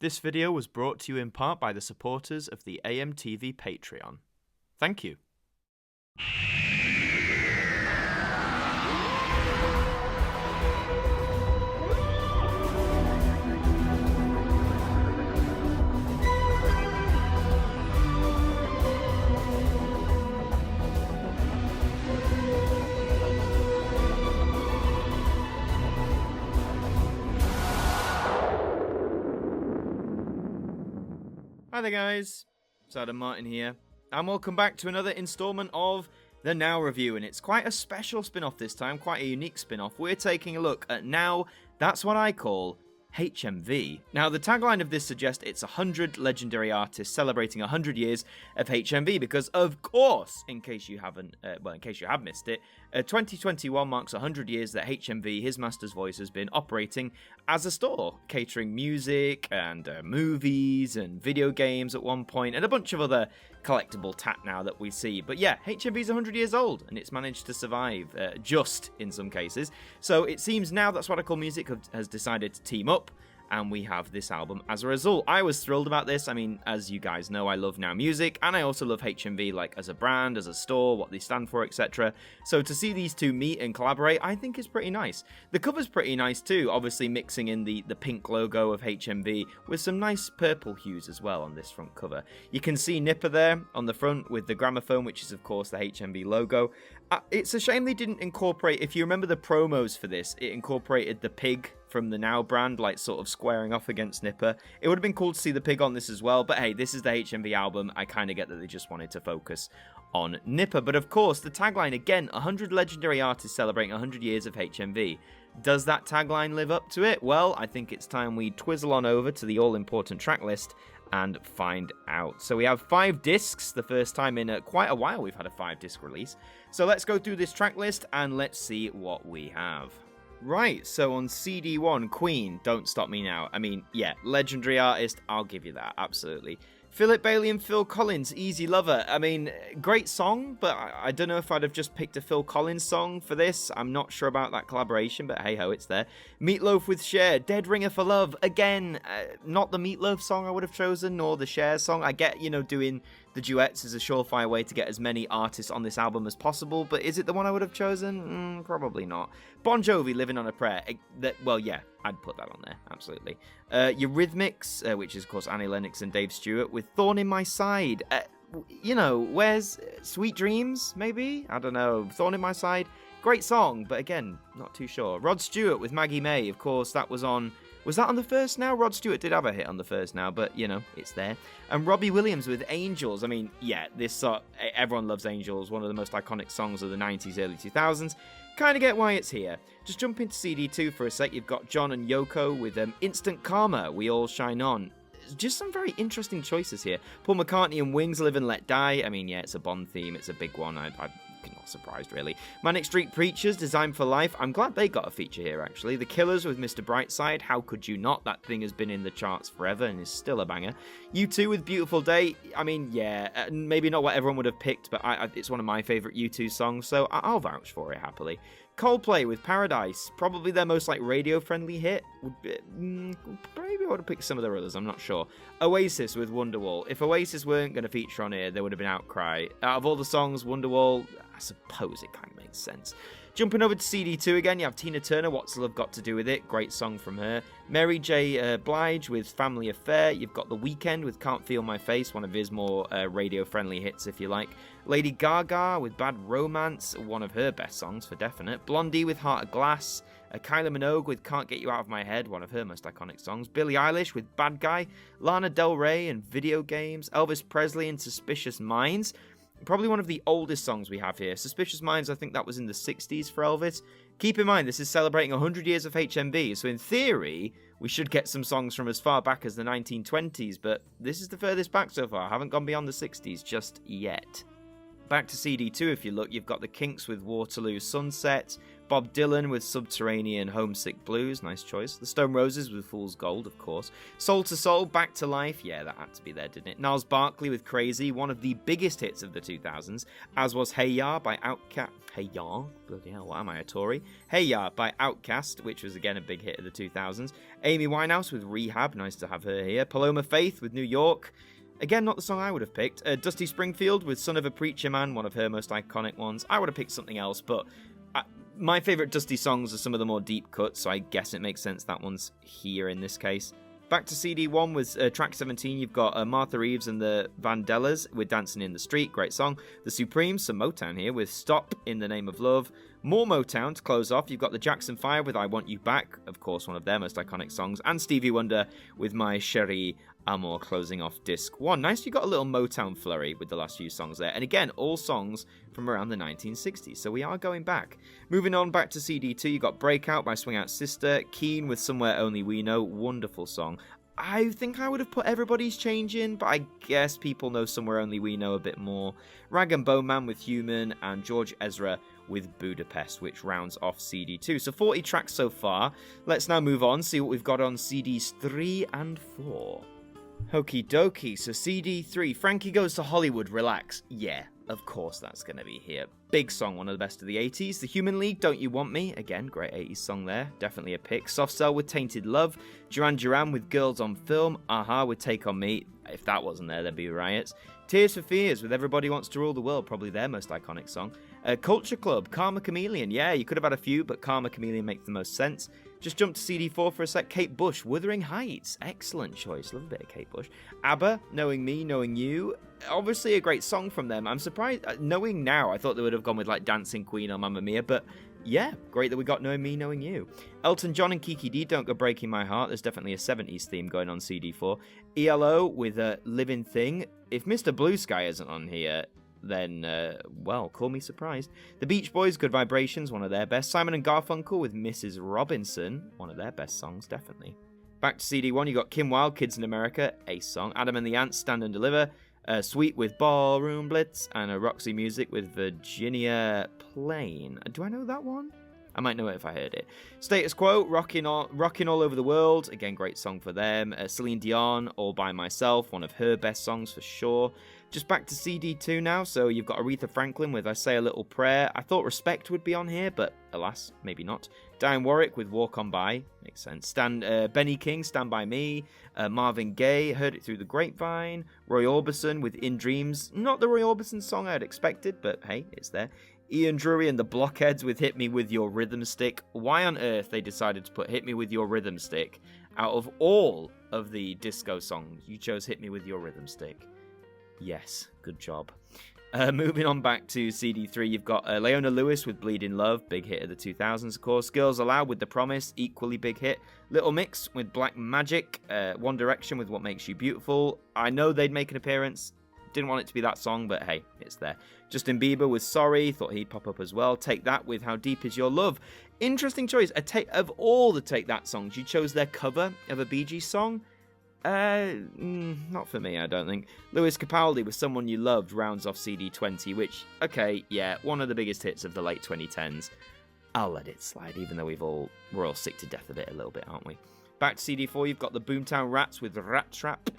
This video was brought to you in part by the supporters of the AMTV Patreon. Thank you. Hi there guys, it's Martyn here, and welcome back to another installment of the Now Review, and it's quite a special spin-off this time, quite a unique spin-off. We're taking a look at Now, that's what I call HMV. Now, the tagline of this suggests it's 100 legendary artists celebrating 100 years of HMV, because of course, in case you have missed it, 2021 marks 100 years that HMV, his master's voice, has been operating as a store, catering music and movies and video games at one point, and a bunch of other collectible tat now that we see. But yeah, HMV's 100 years old, and it's managed to survive, just in some cases. So it seems Now That's What I Call Music has decided to team up, and we have this album as a result. I was thrilled about this. I mean, as you guys know, I love Now Music, and I also love HMV, like, as a brand, as a store, what they stand for, etc. So to see these two meet and collaborate, I think is pretty nice. The cover's pretty nice too, obviously mixing in the pink logo of HMV with some nice purple hues as well on this front cover. You can see Nipper there on the front with the gramophone, which is of course the HMV logo. It's a shame they didn't incorporate, if you remember the promos for this, it incorporated the pig from the Now brand, like sort of squaring off against Nipper. It would have been cool to see the pig on this as well, but hey, this is the HMV album. I kind of get that they just wanted to focus on Nipper. But of course, the tagline, again, 100 legendary artists celebrating 100 years of HMV. Does that tagline live up to it? Well, I think it's time we twizzle on over to the all-important track list and find out. So we have 5 discs, the first time in quite a while we've had a 5-disc release. So let's go through this track list and let's see what we have. Right, so on CD1, Queen, Don't Stop Me Now. I mean, yeah, legendary artist, I'll give you that, absolutely. Philip Bailey and Phil Collins, Easy Lover. I mean, great song, but I don't know if I'd have just picked a Phil Collins song for this. I'm not sure about that collaboration, but hey-ho, it's there. Meatloaf with Cher, Dead Ringer for Love. Again, not the Meatloaf song I would have chosen, nor the Cher song. I get, doing the duets is a surefire way to get as many artists on this album as possible, but is it the one I would have chosen? Probably not. Bon Jovi, Living on a Prayer. Well, yeah, I'd put that on there, absolutely. Eurythmics, which is, of course, Annie Lennox and Dave Stewart, with Thorn in My Side. Where's Sweet Dreams, maybe? I don't know. Thorn in My Side. Great song, but again, not too sure. Rod Stewart with Maggie May, of course, that was on... Was that on the first Now? Rod Stewart did have a hit on the first Now, but, it's there. And Robbie Williams with Angels. I mean, yeah, this song, everyone loves Angels, one of the most iconic songs of the 90s, early 2000s. Kind of get why it's here. Just jump into CD2 for a sec. You've got John and Yoko with Instant Karma, We All Shine On. Just some very interesting choices here. Paul McCartney and Wings, Live and Let Die. I mean, yeah, it's a Bond theme. It's a big one. I'm not surprised, really. Manic Street Preachers, Designed for Life. I'm glad they got a feature here, actually. The Killers with Mr. Brightside. How could you not? That thing has been in the charts forever and is still a banger. U2 with Beautiful Day. I mean, yeah, maybe not what everyone would have picked, but it's one of my favourite U2 songs, so I'll vouch for it happily. Coldplay with Paradise, probably their most radio-friendly hit. Maybe I would have picked some of their others, I'm not sure. Oasis with Wonderwall. If Oasis weren't going to feature on here, there would have been Outcry. Out of all the songs, Wonderwall, I suppose it kind of makes sense. Jumping over to CD2 again, you have Tina Turner, What's Love Got to Do With It? Great song from her. Mary J. Blige with Family Affair. You've got The Weeknd with Can't Feel My Face, one of his more radio-friendly hits, if you like. Lady Gaga with Bad Romance, one of her best songs for definite. Blondie with Heart of Glass. Kylie Minogue with Can't Get You Out of My Head, one of her most iconic songs. Billie Eilish with Bad Guy. Lana Del Rey and Video Games. Elvis Presley and Suspicious Minds. Probably one of the oldest songs we have here. Suspicious Minds, I think that was in the 60s for Elvis. Keep in mind, this is celebrating 100 years of HMV, so in theory, we should get some songs from as far back as the 1920s, but this is the furthest back so far. I haven't gone beyond the 60s just yet. Back to CD2, if you look, you've got the Kinks with Waterloo Sunset, Bob Dylan with Subterranean Homesick Blues, nice choice. The Stone Roses with Fool's Gold, of course. Soul to Soul, Back to Life, yeah, that had to be there, didn't it? Niles Barkley with Crazy, one of the biggest hits of the 2000s, as was Hey Ya by Outkast. Hey Ya? Bloody hell, what am I, a Tory? Hey Ya by Outkast, which was again a big hit of the 2000s. Amy Winehouse with Rehab, nice to have her here. Paloma Faith with New York. Again, not the song I would have picked. Dusty Springfield with Son of a Preacher Man, one of her most iconic ones. I would have picked something else, but my favourite Dusty songs are some of the more deep cuts, so I guess it makes sense that one's here in this case. Back to CD1 with track 17, you've got Martha Reeves and the Vandellas with Dancing in the Street, great song. The Supremes, some Motown here with Stop in the Name of Love. More Motown to close off, you've got the Jackson 5 with I Want You Back, of course one of their most iconic songs, and Stevie Wonder with My Cherie Amour closing off disc 1. Nice, you got a little Motown flurry with the last few songs there, and again, all songs from around the 1960s, so we are going back. Moving on back to CD2, you got Breakout by Swing Out Sister, Keen with Somewhere Only We Know, wonderful song. I think I would have put Everybody's Changing, but I guess people know Somewhere Only We Know a bit more. Rag and Bone Man with Human, and George Ezra with Budapest, which rounds off CD2. So 40 tracks so far. Let's now move on, see what we've got on CDs 3 and 4. Okie dokie, so CD3, Frankie Goes to Hollywood, relax. Yeah, of course that's going to be here. Big song, one of the best of the 80s. The Human League, Don't You Want Me? Again, great 80s song there, definitely a pick. Soft Cell with Tainted Love. Duran Duran with Girls on Film. Aha with Take On Me. If that wasn't there, there'd be riots. Tears for Fears with Everybody Wants to Rule the World, probably their most iconic song. Culture Club, Karma Chameleon. Yeah, you could have had a few, but Karma Chameleon makes the most sense. Just jump to CD4 for a sec. Kate Bush, Wuthering Heights. Excellent choice. Love a bit of Kate Bush. ABBA, Knowing Me, Knowing You. Obviously a great song from them. I'm surprised. Knowing Now, I thought they would have gone with like Dancing Queen or Mamma Mia, but yeah, great that we got Knowing Me, Knowing You. Elton John and Kiki D, Don't Go Breaking My Heart. There's definitely a 70s theme going on CD4. ELO with Living Thing. If Mr. Blue Sky isn't on here, then, well, call me surprised. The Beach Boys, Good Vibrations, one of their best. Simon and Garfunkel with Mrs. Robinson, one of their best songs, definitely. Back to CD1, you got Kim Wilde, Kids in America, ace song. Adam and the Ants, Stand and Deliver. Sweet with Ballroom Blitz. And Roxy Music with Virginia Plain. Do I know that one? I might know it if I heard it. Status Quo, Rockin' All Over the World. Again, great song for them. Celine Dion, All By Myself, one of her best songs for sure. Just back to CD2 now, so you've got Aretha Franklin with I Say a Little Prayer. I thought Respect would be on here, but alas, maybe not. Diane Warwick with Walk On By, makes sense. Benny King, Stand By Me. Marvin Gaye, Heard It Through the Grapevine. Roy Orbison with In Dreams. Not the Roy Orbison song I had expected, but hey, it's there. Ian Drury and the Blockheads with Hit Me With Your Rhythm Stick. Why on earth they decided to put Hit Me With Your Rhythm Stick out of all of the disco songs? You chose Hit Me With Your Rhythm Stick. Yes, good job. Moving on back to CD3, you've got Leona Lewis with Bleeding Love, big hit of the 2000s, of course. Girls Aloud with The Promise, equally big hit. Little Mix with Black Magic. One Direction with What Makes You Beautiful. I know they'd make an appearance. Didn't want it to be that song, but hey, it's there. Justin Bieber with Sorry, thought he'd pop up as well. Take That with How Deep Is Your Love. Interesting choice. Of all the Take That songs, you chose their cover of a Bee Gees song. Not for me, I don't think. Lewis Capaldi with Someone You Loved rounds off CD20, which, okay, yeah, one of the biggest hits of the late 2010s. I'll let it slide, even though we're all sick to death of it a little bit, aren't we? Back to CD4, you've got the Boomtown Rats with Rat Trap.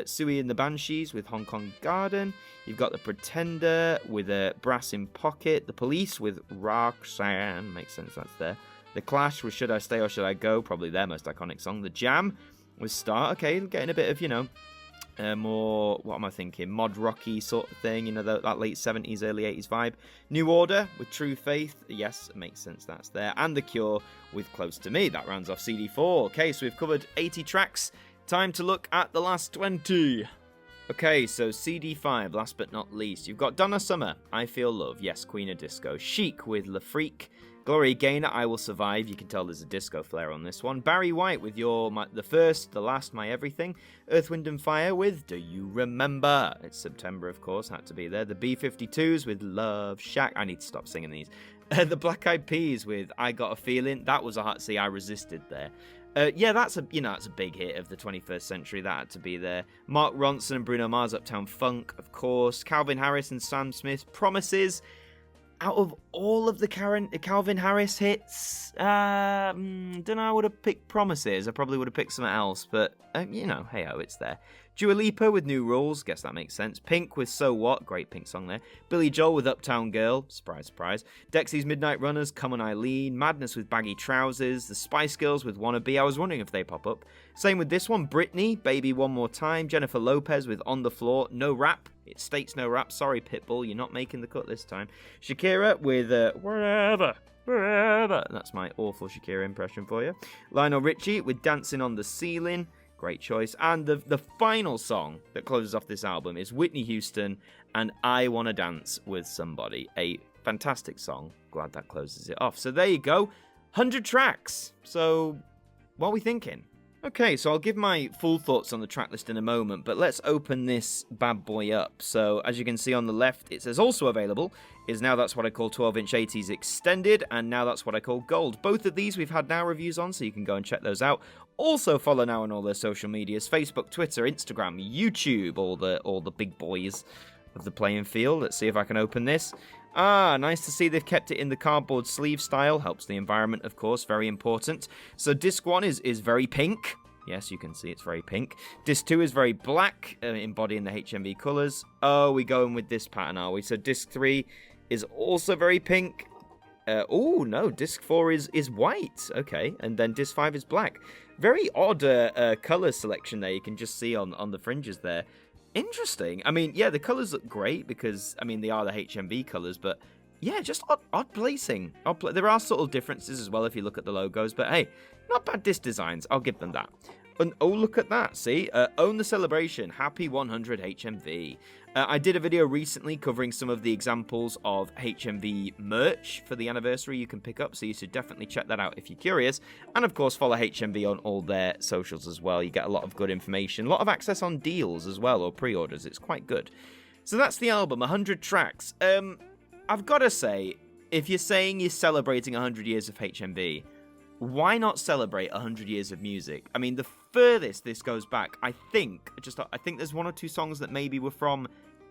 Suey and the Banshees with Hong Kong Garden. You've got the Pretender with Brass in Pocket. The Police with Roxanne. Makes sense, that's there. The Clash with Should I Stay or Should I Go? Probably their most iconic song. The Jam with Start. Okay, getting a bit of, more, what am I thinking? Mod rocky sort of thing, that late 70s, early 80s vibe. New Order with True Faith. Yes, it makes sense, that's there. And The Cure with Close to Me. That rounds off CD4. Okay, so we've covered 80 tracks. Time to look at the last 20. Okay, so CD5, last but not least. You've got Donna Summer, I Feel Love. Yes, Queen of Disco. Chic with Le Freak. Gloria Gaynor, I Will Survive. You can tell there's a disco flair on this one. Barry White with The First, The Last, My Everything. Earth, Wind and Fire with Do You Remember? It's September, of course, had to be there. The B-52s with Love Shack. I need to stop singing these. The Black Eyed Peas with I Got a Feeling. That was a hard see. I resisted there. That's a big hit of the 21st century. That had to be there. Mark Ronson and Bruno Mars, Uptown Funk, of course. Calvin Harris and Sam Smith, Promises. out of all of the Calvin Harris hits, don't know, I would have picked Promises. I probably would have picked something else, but, hey-ho, it's there. Dua Lipa with New Rules, guess that makes sense. Pink with So What, great Pink song there. Billy Joel with Uptown Girl, surprise, surprise. Dexy's Midnight Runners, Come On Eileen. Madness with Baggy Trousers. The Spice Girls with Wanna Be, I was wondering if they pop up. Same with this one, Britney, Baby One More Time. Jennifer Lopez with On The Floor, No Rap. It states no rap, sorry Pitbull, you're not making the cut this time. Shakira with Wherever. That's my awful Shakira impression for you. Lionel Richie with Dancing on the Ceiling. Great choice. And the final song that closes off this album is Whitney Houston and I Wanna Dance with Somebody. A fantastic song. Glad that closes it off. So there you go. 100 tracks. So what are we thinking? Okay, so I'll give my full thoughts on the track list in a moment, but let's open this bad boy up. So, as you can see on the left, it says also available is Now That's What I Call 12-inch 80s Extended, and Now That's What I Call Gold. Both of these we've had Now reviews on, so you can go and check those out. Also follow Now on all their social medias, Facebook, Twitter, Instagram, YouTube, all the big boys of the playing field. Let's see if I can open this. Ah, nice to see they've kept it in the cardboard sleeve style. Helps the environment, of course, very important. So disc 1 is very pink. Yes, you can see it's very pink. Disc 2 is very black, embodying the HMV colours. Oh, we're going with this pattern, are we? So disc 3 is also very pink. Oh, no, disc 4 is white. Okay, and then disc 5 is black. Very odd colour selection there. You can just see on the fringes there. Interesting. I mean, yeah, the colours look great because, I mean, they are the HMV colours, but yeah, just odd placing. There are subtle differences as well if you look at the logos, but hey, not bad disc designs. I'll give them that. And oh, look at that. See? Own the celebration. Happy 100 HMV. I did a video recently covering some of the examples of HMV merch for the anniversary you can pick up, so you should definitely check that out if you're curious. And of course, follow HMV on all their socials as well. You get a lot of good information, a lot of access on deals as well, or pre-orders. It's quite good. So that's the album, 100 tracks. I've got to say, if you're saying you're celebrating 100 years of HMV, why not celebrate 100 years of music? I mean, the furthest this goes back, I think there's one or two songs that maybe were from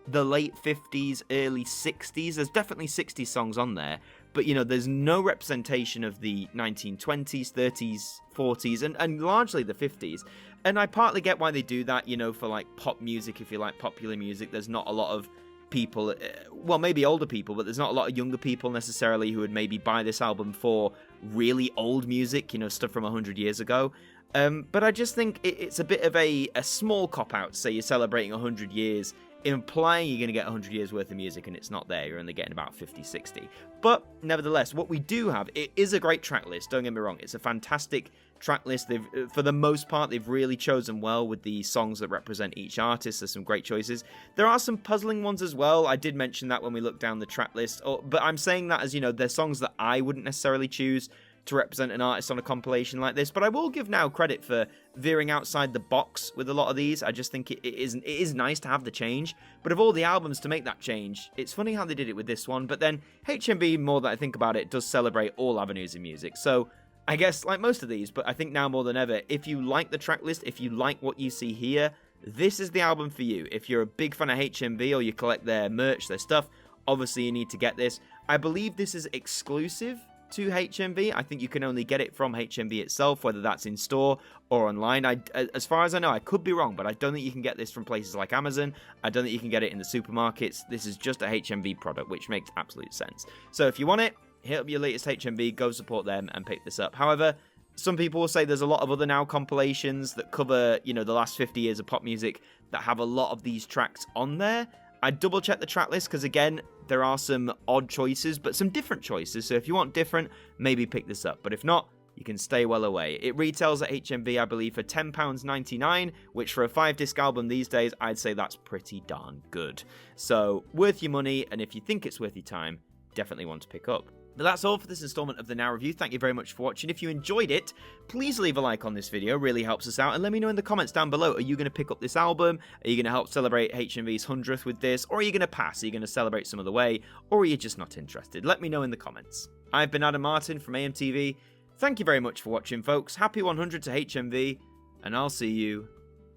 the late 50s, early 60s. There's definitely 60 songs on there, but, there's no representation of the 1920s, 30s, 40s, and largely the 50s. And I partly get why they do that, for, like, pop music. If you like popular music, there's not a lot of people, well, maybe older people, but there's not a lot of younger people necessarily who would maybe buy this album for really old music, stuff from 100 years ago. But I just think it's a bit of a small cop-out to say you're celebrating 100 years, implying you're going to get 100 years worth of music, and it's not there. You're only getting about 50, 60. But nevertheless, what we do have, it is a great track list, don't get me wrong. It's a fantastic track list. For the most part, they've really chosen well with the songs that represent each artist. There's some great choices. There are some puzzling ones as well. I did mention that when we looked down the track list, but I'm saying that as, they're songs that I wouldn't necessarily choose to represent an artist on a compilation like this, but I will give Now credit for veering outside the box with a lot of these. I just think it is nice to have the change, but of all the albums to make that change, it's funny how they did it with this one. But then HMV, more that I think about it, does celebrate all avenues of music, so I guess like most of these, but I think now more than ever, if you like the track list, if you like what you see here, this is the album for you. If you're a big fan of HMV or you collect their merch, their stuff, obviously you need to get this. I believe this is exclusive to HMV. I think you can only get it from HMV itself, whether that's in store or online. As far as I know, I could be wrong, but I don't think you can get this from places like Amazon. I don't think you can get it in the supermarkets. This is just a HMV product, which makes absolute sense. So if you want it, hit up your latest HMV, go support them and pick this up. However, some people will say there's a lot of other Now compilations that cover, the last 50 years of pop music that have a lot of these tracks on there. I double check the track list because, again, there are some odd choices, but some different choices. So if you want different, maybe pick this up. But if not, you can stay well away. It retails at HMV, I believe, for £10.99, which for a 5-disc album these days, I'd say that's pretty darn good. So worth your money, and if you think it's worth your time, definitely one to pick up. But that's all for this installment of the Now Review. Thank you very much for watching. If you enjoyed it, please leave a like on this video. It really helps us out. And let me know in the comments down below. Are you going to pick up this album? Are you going to help celebrate HMV's 100th with this? Or are you going to pass? Are you going to celebrate some other way? Or are you just not interested? Let me know in the comments. I've been Adam Martyn from AMTV. Thank you very much for watching, folks. Happy 100 to HMV. And I'll see you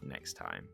next time.